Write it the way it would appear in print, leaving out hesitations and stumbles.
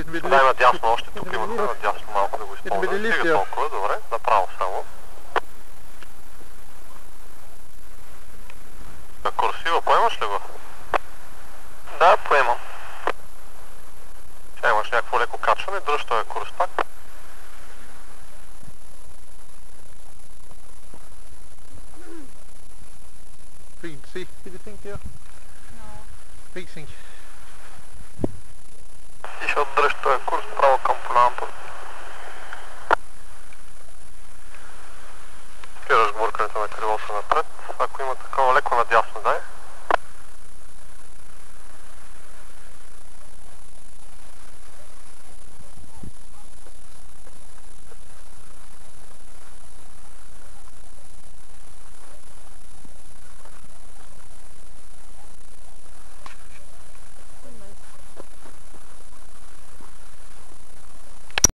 Да, има дясно още, тук има дясно малко да го използваме. Стига толкова, добре, направо само. Курсива, поемаш ли го? Да, поемам. Сега имаш някакво леко качване, дръж този курс пак. See anything here? No. Big thing. И ще отдръж този курс право към полямата. Спираш гмуркането на кривоса напред. Ако има такова леко надясно, дай.